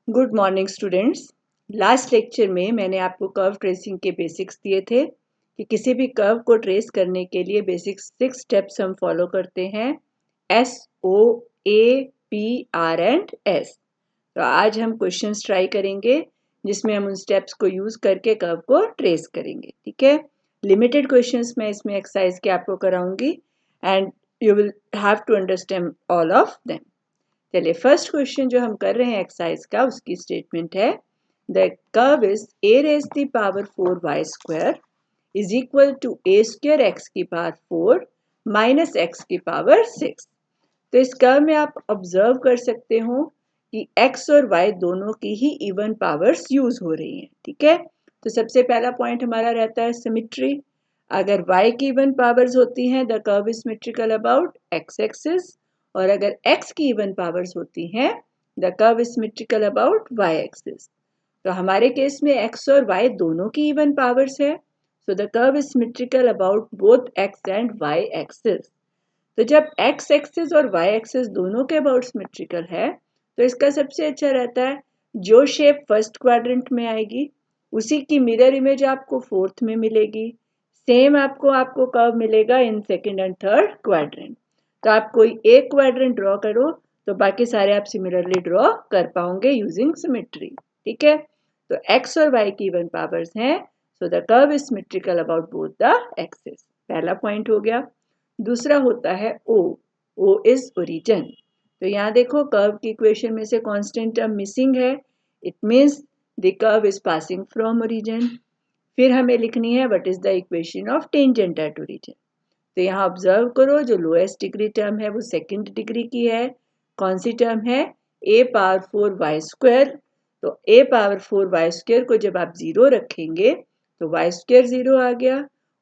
Good morning students. Last lecture में मैंने आपको कर्व ट्रेसिंग के बेसिक्स दिए थे कि किसी भी कर्व को ट्रेस करने के लिए बेसिक 6 स्टेप्स हम फॉलो करते हैं, S, O, A, P, R and S. तो आज हम क्वेश्चंस ट्राई करेंगे जिसमें हम उन स्टेप्स को यूज़ करके कर्व को ट्रेस करेंगे। ठीक है, लिमिटेड क्वेश्चंस मैं इसमें एक्सरसाइज के आपको कराऊंगी and you will have to understand all of them. चलिए, फर्स्ट क्वेश्चन जो हम कर रहे हैं एक्सरसाइज का, उसकी स्टेटमेंट है the curve is a raised the power 4y square is equal to a square x की पावर 4 माइनस x की पावर 6। तो इस कर्व में आप ऑब्जर्व कर सकते हो कि x और y दोनों की ही इवन पावर्स यूज हो रही हैं। ठीक है, तो सबसे पहला पॉइंट हमारा रहता है सिमेट्री। अगर y की इवन पावर्स होती हैं the curve is symmetrical about x axis, और अगर x की इवन पावर्स होती हैं the curve is symmetrical about y axis. तो हमारे केस में x और y दोनों की इवन पावर्स है, so the curve is symmetrical about both x and y axis. तो जब x एक्सिस और y एक्सिस दोनों के अबाउट सिमेट्रिकल है तो इसका सबसे अच्छा रहता है जो शेप फर्स्ट क्वाड्रेंट में आएगी उसी की मिरर इमेज आपको फोर्थ में मिलेगी। सेम आपको कर्व मिलेगा in second and third quadrant. तो आप कोई एक क्वाड्रेंट ड्रॉ करो तो बाकी सारे आप सिमिलरली ड्रॉ कर पाओगे यूजिंग सिमेट्री। ठीक है, तो x और y की इवन पावर्स हैं, so the curve is symmetrical about both the axis. पहला पॉइंट हो गया। दूसरा होता है ओ इज ओरिजिन। तो यहाँ देखो कर्व की इक्वेशन में से कांस्टेंट टर्म मिसिंग है, it means the curve is passing from origin. फिर हमें लिखनी है what is the equation of tangent at origin. तो यहाँ ऑब्जर्व करो जो लोएस्ट डिग्री टर्म है वो सेकंड डिग्री की है। कौन सी टर्म है? a power 4 y square. तो a पावर 4 y स्क्वायर को जब आप जीरो रखेंगे तो y स्क्वायर जीरो आ गया,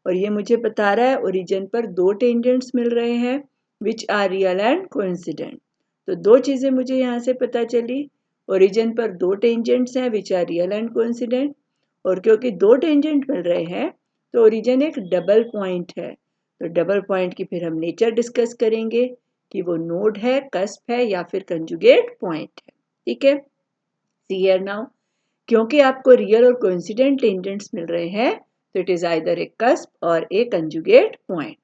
और ये मुझे बता रहा है ओरिजिन पर दो टेंजेंट्स मिल रहे हैं which are real and coincident. तो दो चीजें मुझे यहाँ से पता चली, ओरिजिन पर दो टेंजेंट्स हैं which are real and coincident, और क्योंकि दो टेंजेंट मिल रहे हैं तो ओरिजिन एक डबल पॉइंट है। तो डबल पॉइंट की फिर हम नेचर डिस्कस करेंगे कि वो नोड है, कस्प है या फिर कंजुगेट पॉइंट है। ठीक है, सी हियर नाउ, क्योंकि आपको रियल और कोइंसिडेंट टेंजेंट्स मिल रहे हैं तो it is either A cusp और ए कंजुगेट पॉइंट।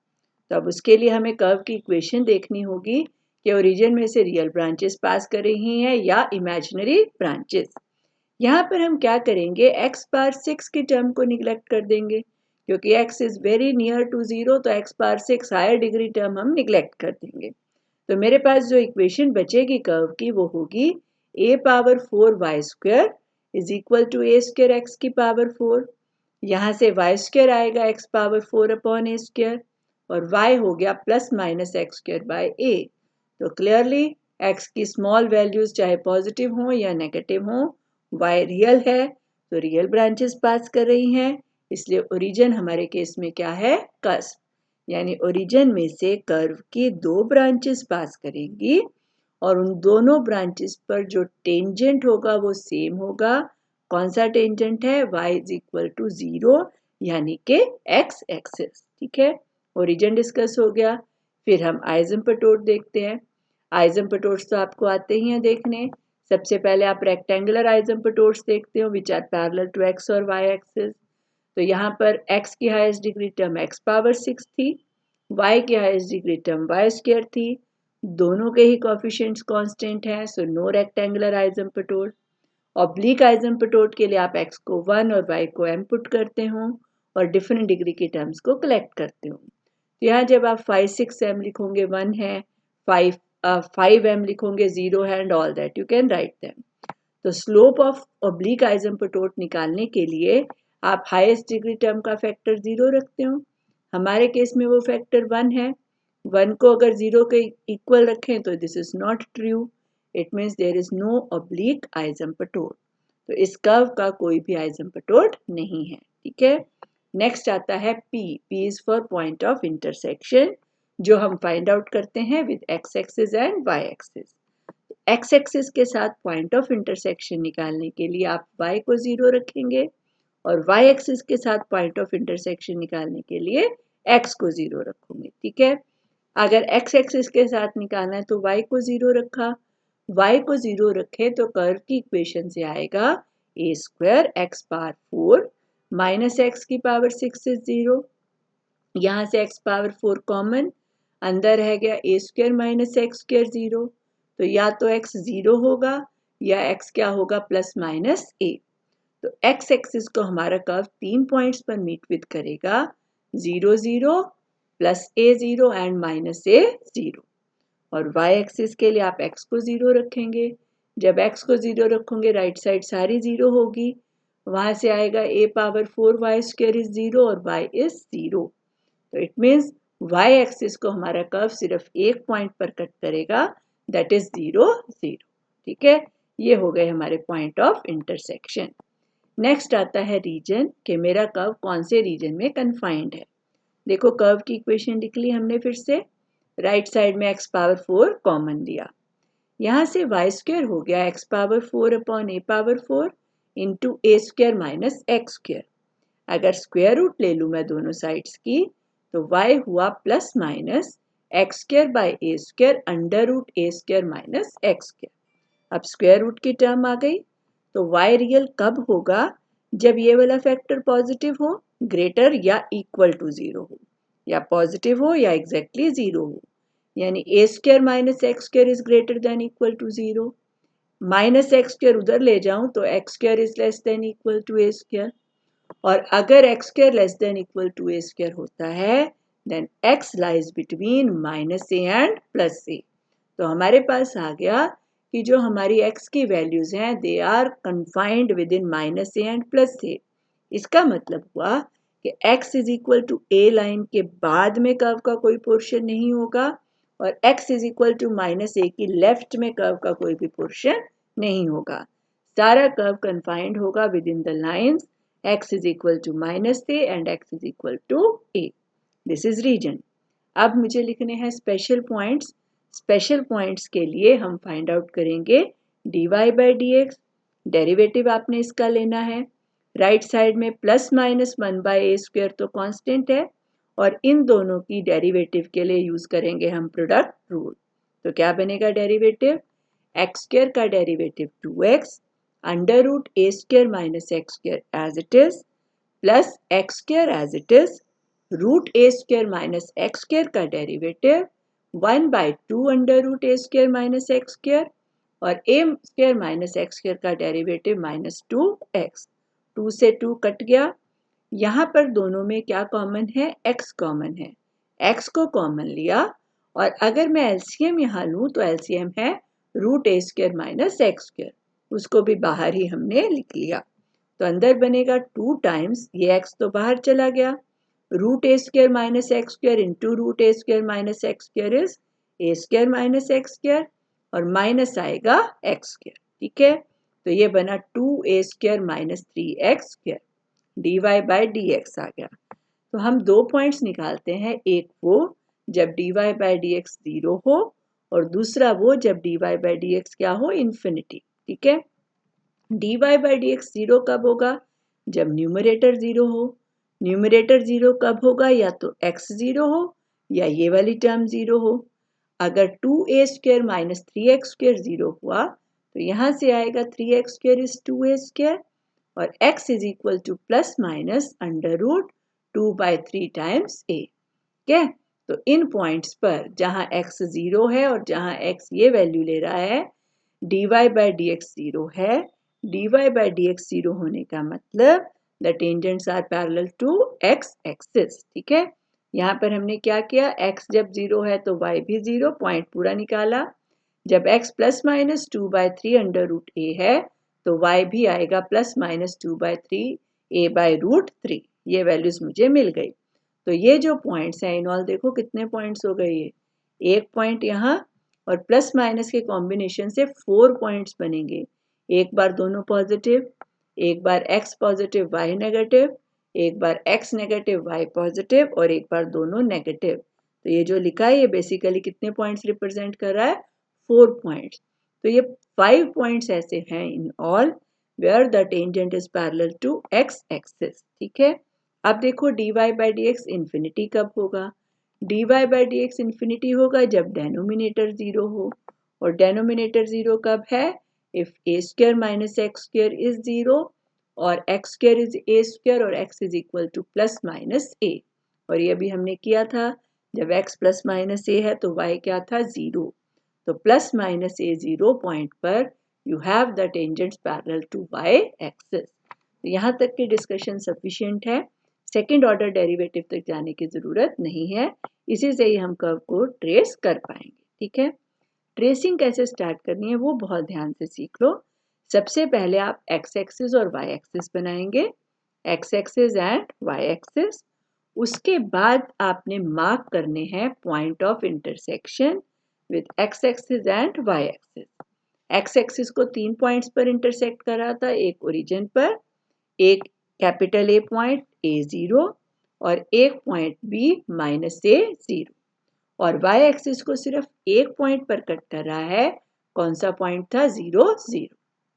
तो अब उसके लिए हमें कर्व की इक्वेशन देखनी होगी कि ओरिजिन में से रियल ब्रांचेस पास कर रही हैं या इमेजिनरी ब्रांचेस। यहाँ पर हम क्या करेंगे, x पावर 6 की टर्म को निगलेक्ट कर देंगे क्योंकि x is very near to zero, तो x power 6 higher degree term हम निगलेक्ट कर देंगे। तो मेरे पास जो इक्वेशन बचेगी कर्व की वो होगी a power 4 y square is equal to a square x की पावर 4। यहाँ से y स्क्वायर आएगा x power 4 upon a square, और y हो गया plus minus x square by a। तो क्लियरली x की स्मॉल वैल्यूज चाहे पॉजिटिव हो या नेगेटिव हो, y रियल है तो रियल ब्रांचेस पास कर रही हैं, इसलिए ओरिजिन हमारे केस में क्या है? कस्प। यानी ओरिजिन में से कर्व की दो ब्रांचेस पास करेंगी और उन दोनों ब्रांचेस पर जो टेंजेंट होगा वो सेम होगा। कौन सा टेंजेंट है? y is equal to zero, यानी कि x एक्सिस। ठीक है, ओरिजिन डिस्कस हो गया। फिर हम आइजेंपटोड देखते हैं। आइजेंपटोड्स तो आपको आते ही हैं देखने। सबसे पहले आप रेक्टेंगुलर आइजेंपटोड्स देखते हो which are parallel to x और y एक्सिस। तो यहाँ पर x की highest degree term x power 6 थी, y की highest degree term y square थी। दोनों के ही कोएफिशिएंट्स कांस्टेंट हैं, so no rectangular asymptote. Oblique asymptote के लिए आप x को 1 और y को m पुट करते हो और डिफरेंट डिग्री की टर्म्स को कलेक्ट करते हो। तो यहाँ जब आप 5 6 m लिखोगे 1 है, 5 m लिखोगे 0 है, and all that you can write them. तो स्लोप ऑफ ऑब्लिक आइजेंपटोड निकालने के लिए आप हाईएस्ट डिग्री टर्म का फैक्टर 0 रखते हो। हमारे केस में वो फैक्टर 1 है। 1 को अगर 0 के इक्वल रखें तो this is not true, it means there is no oblique asymptote. तो इस कर्व का कोई भी आइजेंपटोड नहीं है। ठीक है, नेक्स्ट आता है P is for point of intersection, जो हम फाइंड आउट करते हैं with x axis and y axis. x axis के साथ पॉइंट ऑफ इंटरसेक्शन निकालने के लिए आप y को 0 रखेंगे और y एक्सिस के साथ पॉइंट ऑफ इंटरसेक्शन निकालने के लिए x को 0 रखोगे। ठीक है, अगर x एक्सिस के साथ निकालना है तो y को 0 रखा, y को 0 रखें तो कर्व की इक्वेशन से आएगा a square x power 4 minus x की पावर 6 इज 0। यहाँ से x पावर 4 कॉमन, अंदर रह गया a square minus x square 0। तो या तो x 0 होगा या x क्या होगा प्लस माइनस a। तो x एक्सिस को हमारा कर्व 3 पॉइंट्स पर मीट विद करेगा 0 0 plus a 0 and minus a 0। और y एक्सिस के लिए आप x को 0 रखेंगे। जब x को 0 रखोगे राइट साइड सारी 0 होगी, वहां से आएगा a power 4 y square is 0 और y इज 0। तो इट मीन्स y एक्सिस को हमारा कर्व सिर्फ एक पॉइंट पर कट करेगा, दैट इज 0 0। ठीक है, ये हो गए हमारे पॉइंट ऑफ इंटरसेक्शन। नेक्स्ट आता है रीजन, कि मेरा कर्व कौन से रीजन में कन्फाइंड है। देखो कर्व की इक्वेशन लिख ली हमने फिर से, राइट साइड में x पावर 4 कॉमन लिया, यहाँ से y स्क्वायर हो गया x power 4 upon a power 4 into a square minus x square. अगर स्क्वायर रूट ले लूँ मैं दोनों साइड्स की तो y हुआ plus minus x square by a square under root a square minus x square. अब स्क्वायर रूट की टर्म आ गई, तो y रियल कब होगा, जब ये वाला फैक्टर पॉजिटिव हो, ग्रेटर या इक्वल टू 0 हो, या पॉजिटिव हो या एग्जैक्टली 0 हो। यानी a square minus x square is greater than equal to 0। Minus x square उधर ले जाऊं तो x square is less than equal to a square. और अगर x square less than equal to a square होता है then x lies between minus a and plus a. तो हमारे पास आ गया कि जो हमारी एक्स की वैल्यूज हैं they are confined with in minus a and plus a. इसका मतलब हुआ कि x is equal to a line के बाद में कर्व का कोई पोर्शन नहीं होगा और x is equal to minus a की लेफ्ट में कर्व का कोई भी पोर्शन नहीं होगा। सारा कर्व कन्फाइंड होगा with in the lines x is equal to minus a and x is equal to a. This is region. अब मुझे लिखने हैं स्पेशल पॉइंट्स। स्पेशल पॉइंट्स के लिए हम फाइंड आउट करेंगे dy by dx, डेरिवेटिव आपने इसका लेना है। राइट साइड में plus minus 1 by a square तो कांस्टेंट है और इन दोनों की डेरिवेटिव के लिए यूज करेंगे हम प्रोडक्ट रूल। तो क्या बनेगा डेरिवेटिव, एक्स स्क्वायर का derivative 2x under root a square minus x square as it is plus x square as it is root a square minus x square का derivative 1 by 2 under root a square minus x square और a square minus x square का derivative minus 2x। 2 से 2 cut गया, यहाँ पर दोनों में क्या कॉमन है, x कॉमन है, x को कॉमन लिया और अगर मैं एलसीएम यहाँ लूँ तो एलसीएम है root a square minus x square, उसको भी बाहर ही हमने लिख लिया। तो अंदर बनेगा 2 टाइम्स ये x तो बाहर चला गया, root a square minus x square into root a square minus x square is a square minus x square और माइनस आएगा एक्स स्क्वायर। ठीक है, तो ये बना 2a square minus 3x square, dy by dx आ गया। तो हम दो पॉइंट्स निकालते हैं, एक वो जब dy बाई dx 0 हो और दूसरा वो जब dy बाई dx क्या हो, इन्फिनिटी। ठीक है, dy बाई dx 0 कब होगा, जब न्यूमरेटर 0 हो। न्यूमरेटर 0 कब होगा, या तो x 0 हो या ये वाली टर्म 0 हो। अगर 2a square minus 3x square 0 हुआ तो यहाँ से आएगा 3x square is 2a square और x is equal to plus minus under root 2 by 3 times a। ठीक है, तो इन पॉइंट्स पर जहाँ x 0 है और जहाँ x ये वैल्यू ले रहा है dy बाई dx 0 है, dy बाई dx 0 होने का मतलब the tangents are parallel to x axis. ठीक है, यहाँ पर हमने क्या किया, x जब 0 है तो y भी 0, पॉइंट पूरा निकाला। जब x plus minus 2 by 3 under root a है तो y भी आएगा plus minus 2 by 3 a by root 3। ये वैल्यूज मुझे मिल गई। तो ये जो पॉइंट्स हैं इन ऑल देखो कितने पॉइंट्स हो गए, ये एक पॉइंट यहाँ और प्लस माइनस के कॉम्बिनेशन से 4 पॉइंट्स बनेंगे। एक बार दोनों पॉजिटिव, एक बार x पॉजिटिव y नेगेटिव, एक बार x नेगेटिव y पॉजिटिव और एक बार दोनों नेगेटिव। तो ये जो लिखा है ये बेसिकली कितने पॉइंट्स रिप्रेजेंट कर रहा है, 4 पॉइंट्स। तो ये 5 पॉइंट्स ऐसे हैं in all where the tangent is parallel to x axis. ठीक है, अब देखो dy बाई dx इन्फिनिटी कब होगा, dy बाई dx इन्फिनिटी होगा जब डेनोमिनेटर 0 हो और डेनोमिनेटर 0 कब है? If a square minus x square is 0 और x square is a square और x is equal to plus minus a। और ये अभी हमने किया था, जब x प्लस माइनस a है तो y क्या था? 0। तो प्लस माइनस a 0 पॉइंट पर you have the tangents parallel to y axis. तो यहाँ तक की डिस्कशन सफिशिएंट है, सेकेंड ऑर्डर डेरिवेटिव तक जाने की ज़रूरत नहीं है, इसी से ही हम कर्व को ट्रेस कर पाएंगे। ठीक है, ट्रेसिंग कैसे स्टार्ट करनी है वो बहुत ध्यान से सीख लो। सबसे पहले आप एक्स एक्सिस और वाई एक्सिस बनाएंगे, x axis and y axis. उसके बाद आपने मार्क करने हैं point of intersection with x axis and y axis. X axis को 3 पॉइंट्स पर इंटरसेक्ट करा था, एक ओरिजिन पर, एक कैपिटल ए पॉइंट A0 और एक पॉइंट B माइनस A0। और वाई एक्सिस को सिर्फ एक पॉइंट पर कट कर रहा है, कौन सा पॉइंट था? 0 0।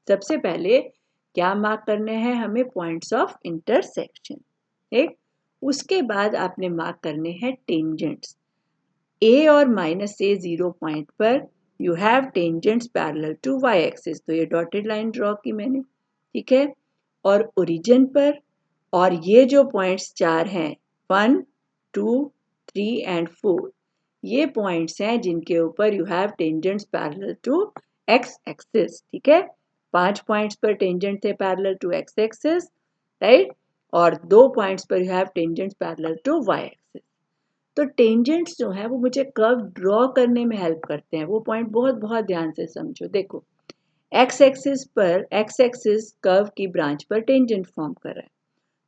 सबसे पहले क्या मार्क करने हैं हमें? Points of intersection. ठीक, उसके बाद आपने मार्क करने हैं टेंजेंट्स। A और माइनस A0 पॉइंट पर you have tangents parallel to y axis, तो ये डॉटेड लाइन ड्रॉ की मैंने। ठीक है, और ओरिजिन पर, और ये जो पॉइंट्स 4 हैं 1 2 3 एंड 4, ये पॉइंट्स हैं जिनके ऊपर you have tangents parallel to x axis. ठीक है, 5 पॉइंट्स पर टेंजेंट थे parallel to x axis, right, और 2 पॉइंट्स पर you have tangents parallel to y axis. तो टेंजेंट्स जो है वो मुझे कर्व ड्रॉ करने में हेल्प करते हैं, वो पॉइंट बहुत बहुत ध्यान से समझो। देखो, एक्स एक्सिस पर, एक्स एक्सिस कर्व की ब्रांच पर टेंजेंट फॉर्म कर रहा है,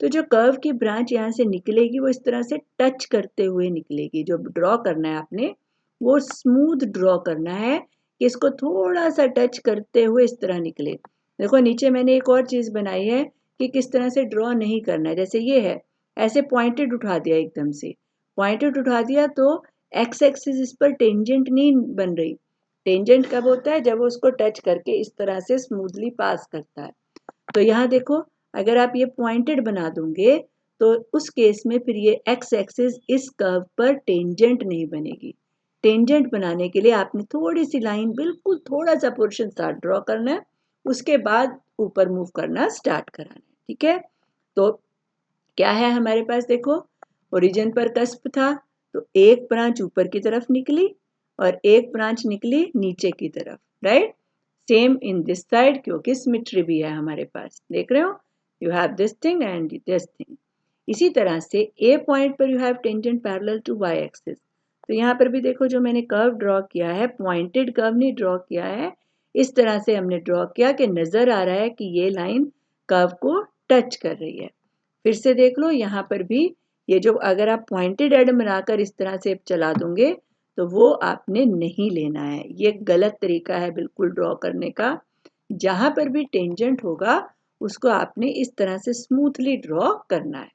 तो जो कर्व की ब्रांच यहाँ से निकलेगी वो इस तरह से टच करते हुए निकलेगी। जो ड्रॉ करना है आपने वो स्मूथ ड्रॉ करना है कि इसको थोड़ा सा टच करते हुए इस तरह निकले। देखो नीचे मैंने एक और चीज़ बनाई है कि किस तरह से ड्रॉ नहीं करना है। जैसे ये है, ऐसे पॉइंटेड उठा दिया, एकदम से पॉइंटेड उठा दिया तो एक्स एक्सिस इस पर टेंजेंट नहीं बन रही। टेंजेंट कब होता है? जब वो उसको टच करके इस तरह से स्मूथली पास करता है। तो यहाँ देखो, अगर आप ये पॉइंटेड बना दोगे तो उस केस में फिर ये एक्स एक्सिस इस कर्व पर टेंजेंट नहीं बनेगी। टेंजेंट बनाने के लिए आपने थोड़ी सी लाइन, बिल्कुल थोड़ा सा पोर्शन स्टार्ट ड्रॉ करना है, उसके बाद ऊपर मूव करना स्टार्ट कराना है। ठीक है, तो क्या है हमारे पास? देखो, ओरिजिन पर कस्प था, तो एक ब्रांच ऊपर की तरफ निकली और एक ब्रांच निकली नीचे की तरफ, right. Same in this side, क्योंकि सिमेट्री भी है हमारे पास, देख रहे हो, you have this thing and this thing. इसी तरह से ए पॉइंट पर you have tangent parallel to y axis. तो यहाँ पर भी देखो, जो मैंने कर्व ड्रॉ किया है, पॉइंटेड कर्व नहीं ड्रॉ किया है, इस तरह से हमने ड्रॉ किया कि नजर आ रहा है कि ये लाइन कर्व को टच कर रही है। फिर से देख लो, यहाँ पर भी ये जो, अगर आप पॉइंटेड एड बनाकर इस तरह से चला दोगे तो वो आपने नहीं लेना है, ये गलत तरीका है बिल्कुल ड्रॉ करने का। जहां पर भी टेंजेंट होगा उसको आपने इस तरह से स्मूथली ड्रॉ करना है।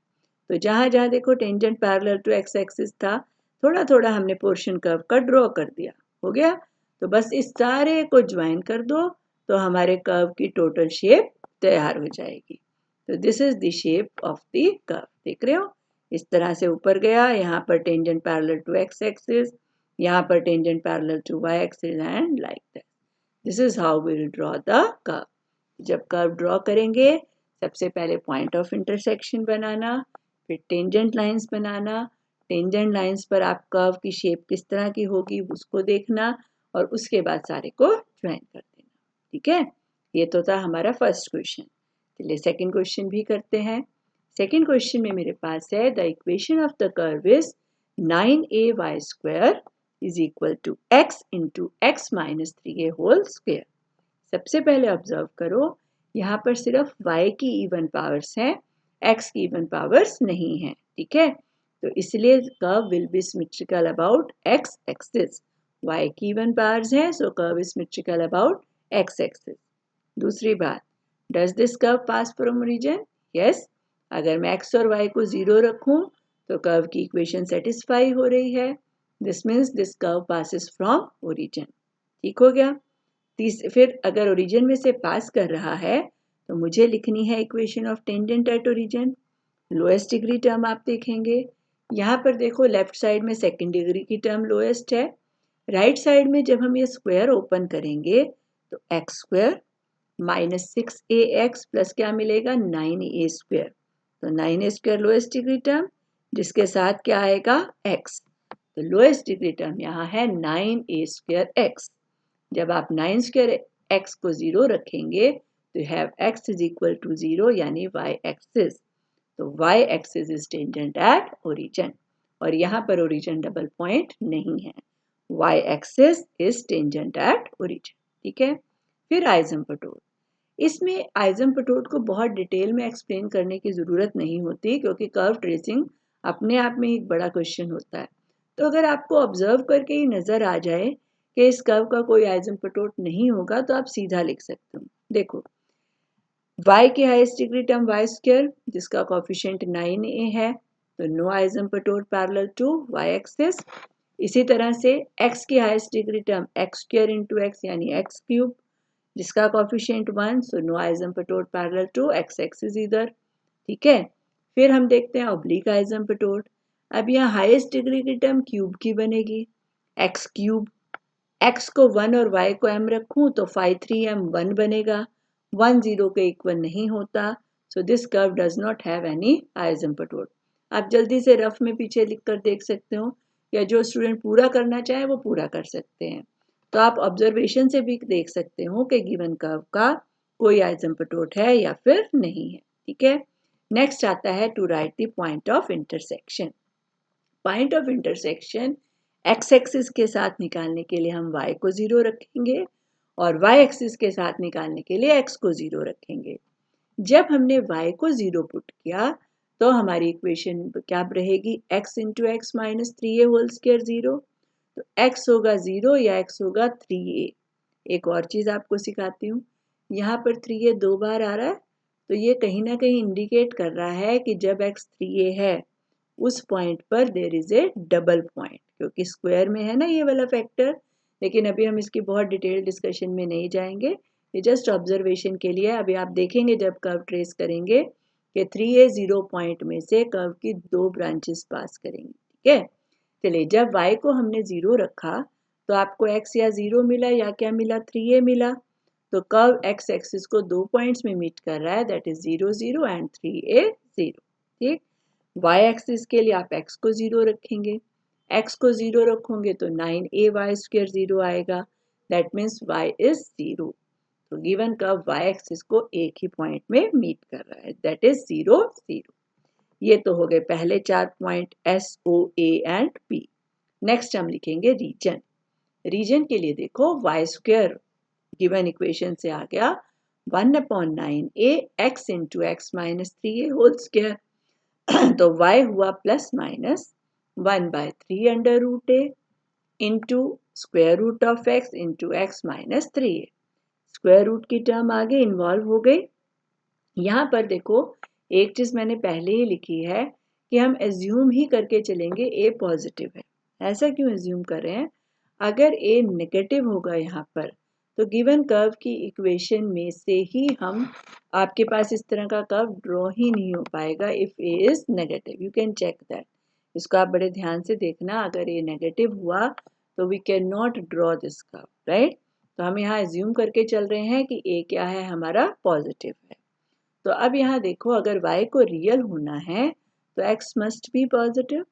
तो जहां जहां देखो tangent parallel to x axis था, थोड़ा थोड़ा हमने पोर्शन कर्व का ड्रॉ कर दिया, हो गया। तो बस इस सारे को ज्वाइन कर दो तो हमारे कर्व की टोटल शेप तैयार हो जाएगी। तो this is the shape of the curve, देख रहे हो, इस तरह से ऊपर गया, यहाँ पर tangent parallel to x axis, यहाँ पर tangent parallel to y axis and like that. This is how we will draw the curve. जब कर्व ड्रॉ करेंगे, सबसे पहले पॉइंट ऑफ इंटरसेक्शन बनाना, फिर टेंजेंट लाइंस बनाना, टेंजेंट लाइंस पर आप कर्व की शेप किस तरह की होगी उसको देखना, और उसके बाद सारे को ज्वाइन कर देना। ठीक है, ये तो था हमारा फर्स्ट क्वेश्चन। चलिए सेकंड क्वेश्चन भी करते हैं। सेकंड क्वेश्चन में मेरे पास है, the equation of the curve is 9ay square is equal to x into x minus 3a whole square. सबसे पहले ऑब्जर्व करो, यहाँ पर सिर्फ y की इवन पावर्स हैं, x की इवन पावर्स नहीं हैं। ठीक है, तो इसलिए curve will be symmetrical about x axis. y की इवन पावर्स हैं, सो curve is symmetrical about x axis. दूसरी बात, does this curve pass from origin? Yes, अगर मैं x और y को 0 रखूं तो कर्व की इक्वेशन सेटिस्फाई हो रही है, this means this curve passes from origin. ठीक हो गया। फिर अगर ओरिजिन में से पास कर रहा है तो मुझे लिखनी है equation of tangent at origin. Lowest degree term आप देखेंगे, यहाँ पर देखो लेफ्ट साइड में सेकेंड डिग्री की टर्म लोएस्ट है, राइट साइड में जब हम ये स्क्वायर ओपन करेंगे तो x square minus 6ax plus क्या मिलेगा 9a स्क्वायर। तो 9a square lowest degree term, जिसके साथ क्या आएगा x। तो लोएस्ट डिग्री टर्म यहाँ है 9a स्क्वायर x। जब आप 9 स्क्वायर x को 0 रखेंगे तो have x is equal to 0 यानी y एक्सिस। तो y axis is tangent at origin, और यहाँ पर ओरिजिन डबल पॉइंट नहीं है। y axis is tangent at origin. ठीक है। फिर आइसोम्पोटोड। इसमें आइसोम्पोटोड को बहुत डिटेल में एक्सप्लेन करने की ज़रूरत नहीं होती, क्योंकि कर्व ट्रेसिंग अपने आप में एक बड़ा क्वेश्चन होता है। तो अगर आपको ऑब्जर्व करके ही नज़र आ जाए कि इस कर्व का कोई आइसोम्पोटोड नहीं होगा तो आप सीधा लिख सकते हो। देखो y की highest degree term y square, जिसका कोफिशिएंट 9a है, तो no asymptote parallel to y axis. इसी तरह से x की highest degree term x square into x यानी x क्यूब, जिसका coefficient 1, so no asymptote parallel to x axis इधर। ठीक है। फिर हम देखते हैं ऑब्लिक आइसोम्पोटोड। अब यहाँ हाईएस्ट डिग्री की टर्म क्यूब की बनेगी, x क्यूब। x को 1 और y को m रखूं तो 5 3m 1 बनेगा। 1 0 के इक्वल नहीं होता, so this curve does not have any asymptote. आप जल्दी से रफ में पीछे लिख कर देख सकते हो, या जो स्टूडेंट पूरा करना चाहे वो पूरा कर सकते हैं। तो आप ऑब्जर्वेशन से भी देख सकते हो कि गिवन कर्व का कोई आइसोम्पोटोड है या फिर नहीं है। ठीक है। नेक्स्ट आता है to write the point of intersection. Point of intersection x axis के साथ निकालने के लिए हम y को 0 रखेंगे और y एक्सिस के साथ निकालने के लिए x को 0 रखेंगे। जब हमने y को 0 पुट किया तो हमारी इक्वेशन क्या रहेगी, x into x minus 3a whole square 0। तो x होगा 0 या x होगा 3a। एक और चीज़ आपको सिखाती हूँ, यहाँ पर 3a 2 बार आ रहा है, तो ये कहीं ना कहीं इंडिकेट कर रहा है कि जब x 3a है उस पॉइंट पर there is A double point, क्योंकि स्क्वायर में है ना ये वाला फैक्टर। लेकिन अभी हम इसकी बहुत डिटेल डिस्कशन में नहीं जाएंगे, ये जस्ट ऑब्जर्वेशन के लिए। अभी आप देखेंगे जब कर्व ट्रेस करेंगे कि 3a 0 पॉइंट में से कर्व की 2 ब्रांचेस पास करेंगे। ठीक है। चलिए, जब y को हमने 0 रखा तो आपको x या 0 मिला या क्या मिला, 3a मिला। तो कर्व x एक्सिस को 2 पॉइंट्स में मीट कर रहा है, दैट इज 0 0 एंड 3a 0। ठीक। y एक्सिस के लिए आप x को 0 रखेंगे, x को 0 रखोगे तो 9ay स्क्वायर 0 आएगा, दैट मीन्स y इज 0। तो गिवन कर्व y एक्सिस को एक ही पॉइंट में मीट कर रहा है, दैट इज 0 0। ये तो हो गए पहले 4 point S O A and P। Next हम लिखेंगे रीजन। रीजन के लिए देखो y स्क्वायर गिवन इक्वेशन से आ गया 1/9a x into x minus 3a whole square. तो y हुआ plus minus 1/3 under root a into square root of x into x minus 3a। Square root की term आगे involve हो गई। यहाँ पर देखो एक चीज मैंने पहले ही लिखी है कि हम एज्यूम ही करके चलेंगे a पॉजिटिव है। ऐसा क्यों एज्यूम कर रहे हैं, अगर a नेगेटिव होगा यहाँ पर तो गिवन कर्व की इक्वेशन में से ही हम, आपके पास इस तरह का कर्व ड्रॉ ही नहीं हो पाएगा if a is negative. You can check that. इसको आप बड़े ध्यान से देखना, अगर a नेगेटिव हुआ तो we can not draw this curve, right. तो हम यहाँ एज्यूम करके चल रहे हैं कि a क्या है, हमारा पॉजिटिव है। तो अब यहाँ देखो, अगर y को रियल होना है तो x मस्ट बी पॉजिटिव।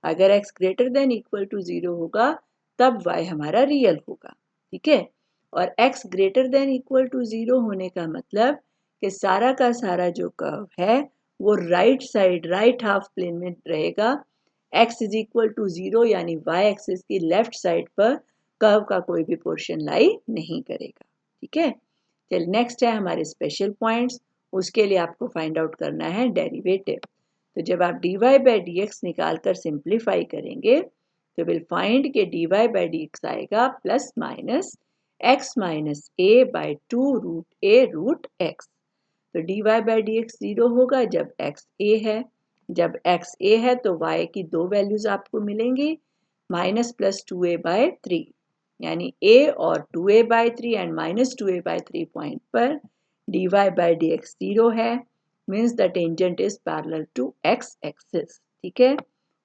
अगर x greater than equal to 0 होगा तब y हमारा रियल होगा। ठीक है। और x greater than equal to 0 होने का मतलब कि सारा का सारा जो कर्व है वो right side, right half plane में रहेगा। x इज इक्वल टू 0 यानी y एक्सिस की लेफ्ट साइड पर कर्व का कोई भी पोर्शन लाई नहीं करेगा। ठीक है। चलिए, नेक्स्ट है हमारे स्पेशल पॉइंट्स। उसके लिए आपको फाइंड आउट करना है डेरिवेटिव। तो जब आप dy बाई डी एक्स निकाल कर सिंप्लीफाई करेंगे तो विल फाइंड के dy बाई डी एक्स आएगा plus minus x minus a by 2 root a root x. तो dy बाई डी एक्स 0 होगा जब x a है। जब x a है तो y की 2 वैल्यूज आपको मिलेंगी, माइनस प्लस 2a बाई 3, यानी a और 2a by 3 and minus 2a by 3 point पर dy बाई डी एक्स 0 है, means the tangent is parallel to x axis. ठीक है।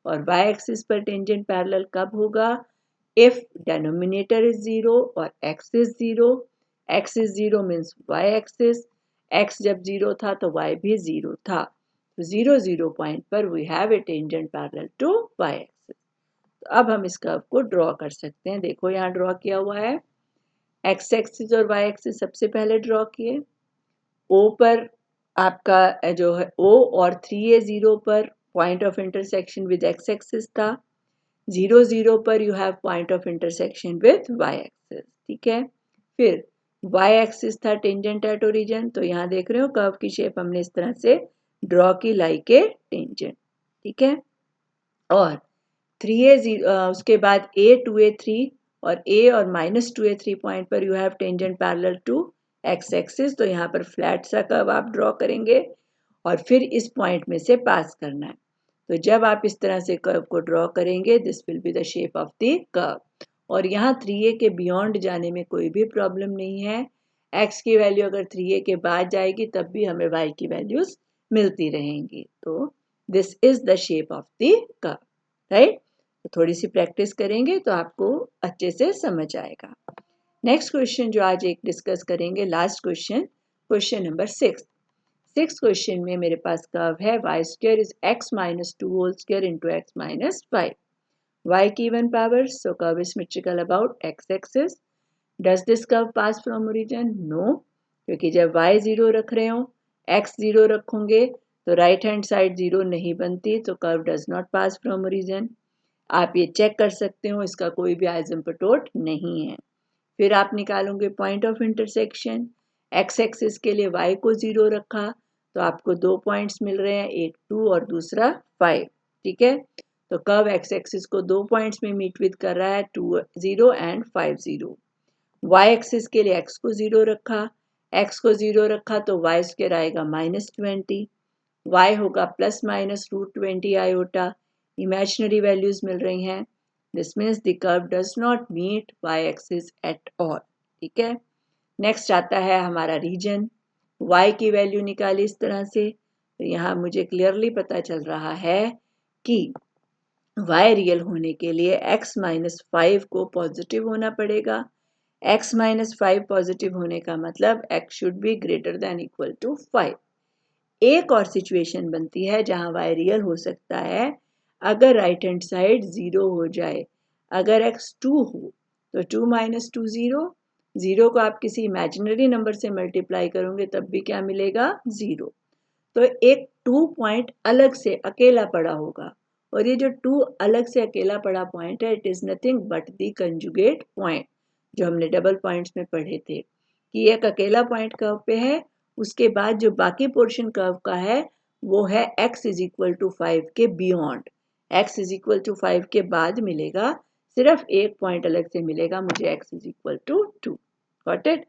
और y एक्सिस पर टेंजेंट पैरेलल कब होगा, if denominator is 0 or x is 0 means y axis, x जब 0 था तो y भी 0 था, तो 0 0 पॉइंट पर we have a tangent parallel to y axis। तो अब हम इस कर्व को ड्रॉ कर सकते हैं। देखो यहाँ ड्रॉ किया हुआ है, x एक्सिस और y एक्सिस सबसे पहले ड्रॉ किए। O पर आपका जो है O और 3a 0 पर point of intersection with x axis था, 0 0 पर you have point of intersection with y axis, ठीक है। फिर y एक्सिस था टेंजेंट एट ओरिजिन, तो यहाँ देख रहे हो कर्व की शेप हमने इस तरह से ड्रॉ की लाइक ए टेंजेंट, ठीक है। और 3a 0 उसके बाद a 2a 3 और a और -2a 3 पॉइंट पर you have tangent parallel to x axis, तो यहाँ पर फ्लैट सा कर्व आप ड्रॉ करेंगे और फिर इस पॉइंट में से पास करना है। तो जब आप इस तरह से कर्व को ड्रॉ करेंगे this will be the shape of the curve. और यहाँ 3a के बियॉन्ड जाने में कोई भी प्रॉब्लम नहीं है, x की वैल्यू अगर 3a के बाद जाएगी तब भी हमें y की वैल्यूज मिलती रहेंगी। तो this is the shape of the curve, right. तो थोड़ी सी प्रैक्टिस करेंगे तो आपको अच्छे से समझ आएगा। नेक्स्ट क्वेश्चन जो आज एक डिस्कस करेंगे, last question, question number 6। Question में मेरे पास कर्व है y square is x minus 2 whole square into x minus 5, y की even power, so curve is symmetrical about x axis. Does this curve pass from origin? No, क्योंकि जब y 0 रख रहे हो, x 0 रखोगे तो राइट हैंड साइड 0 नहीं बनती, तो curve does not pass from origin. आप ये चेक कर सकते हो, इसका कोई भी आइसोम्पटोट नहीं है। फिर आप निकालोगे point of intersection, x axis के लिए y को 0 रखा तो आपको 2 पॉइंट्स मिल रहे हैं, एक 2 और दूसरा 5, ठीक है। तो कर्व एक्स एक्सिस को 2 पॉइंट्स में मीट विद कर रहा है, 2 0 एंड 5 0। y एक्सिस के लिए x को 0 रखा, x को 0 रखा तो y स्क्वायर आएगा -20, y होगा plus minus √20 iota, imaginary values मिल रही हैं। This means the curve does not meet y axis at all, ठीक है। नेक्स्ट आता है हमारा रीजन, y की वैल्यू निकाली इस तरह से, तो यहाँ मुझे क्लियरली पता चल रहा है कि y रियल होने के लिए x माइनस 5 को पॉजिटिव होना पड़ेगा। x माइनस 5 पॉजिटिव होने का मतलब x should be greater than equal to 5। एक और सिचुएशन बनती है जहां y रियल हो सकता है अगर राइट हैंड साइड 0 हो जाए। अगर x 2 हो तो 2 माइनस 2 0, 0 को आप किसी इमेजिनरी नंबर से मल्टीप्लाई करोगे तब भी क्या मिलेगा? 0। तो एक 2 पॉइंट अलग से अकेला पड़ा होगा, और ये जो 2 अलग से अकेला पड़ा पॉइंट है, it is nothing but the conjugate point, जो हमने डबल पॉइंट्स में पढ़े थे कि एक अकेला पॉइंट कर्व पे है, उसके बाद जो बाकी पोर्शन कर्व का है वो है x इज इक्वल टू 5 के beyond. x is equal to 5 के बाद मिलेगा, सिर्फ एक पॉइंट अलग से मिलेगा मुझे, x is equal to 2। Got it.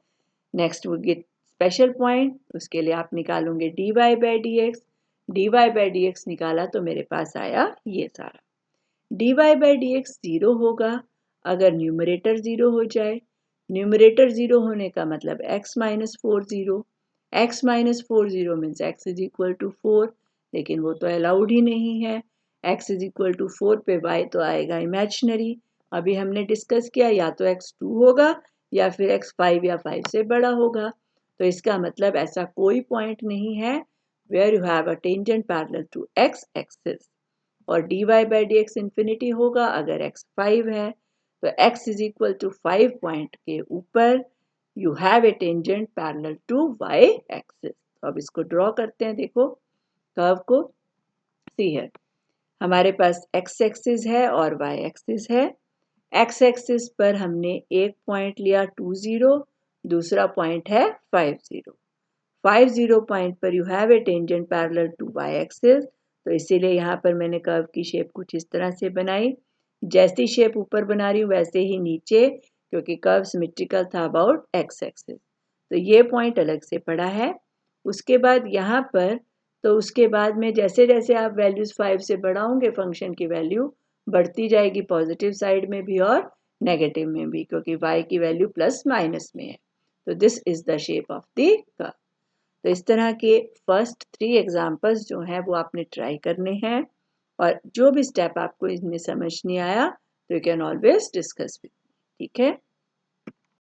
Next वो गेट स्पेशल पॉइंट, उसके लिए आप निकालोगे dy बाई डी एक्स निकाला तो मेरे पास आया ये सारा। dy बाई डी एक्स 0 होगा अगर न्यूमरेटर 0 हो जाए। न्यूमरेटर 0 होने का मतलब x minus 4 0, x minus 4 0 means x is equal to 4, लेकिन वो तो अलाउड ही नहीं है। x इज इक्वल टू 4 पे y तो आएगा इमेजिनरी। अभी हमने डिस्कस किया या तो x 2 होगा या फिर x 5 या 5 से बड़ा होगा, तो इसका मतलब ऐसा कोई पॉइंट नहीं है where you have a tangent parallel to x axis. और dy by d x infinity होगा अगर x 5 है, तो x is equal to 5 point के ऊपर you have a tangent parallel to y axis. तो अब इसको ड्रॉ करते हैं, देखो कर्व को। सी है हमारे पास x एक्सिस है और y एक्सिस है। x एक्सिस पर हमने एक पॉइंट लिया 2 0, दूसरा पॉइंट है 5 0। 5 0 पॉइंट पर you have a tangent parallel to y axis, तो इसीलिए यहाँ पर मैंने कर्व की शेप कुछ इस तरह से बनाई। जैसी शेप ऊपर बना रही हूँ वैसे ही नीचे, क्योंकि कर्व सिमेट्रिकल था अबाउट x एक्सिस। तो ये पॉइंट अलग से पड़ा है। उसके बाद यहाँ पर, तो उसके बाद में जैसे जैसे आप वैल्यूज 5 से बढ़ाओगे फंक्शन की वैल्यू बढ़ती जाएगी पॉजिटिव साइड में भी और नेगेटिव में भी, क्योंकि y की वैल्यू प्लस माइनस में है। तो this is the shape of the curve. तो इस तरह के फर्स्ट 3 एग्जाम्पल्स जो हैं वो आपने ट्राई करने हैं, और जो भी स्टेप आपको इसमें समझ नहीं आया you can always discuss with, ठीक है।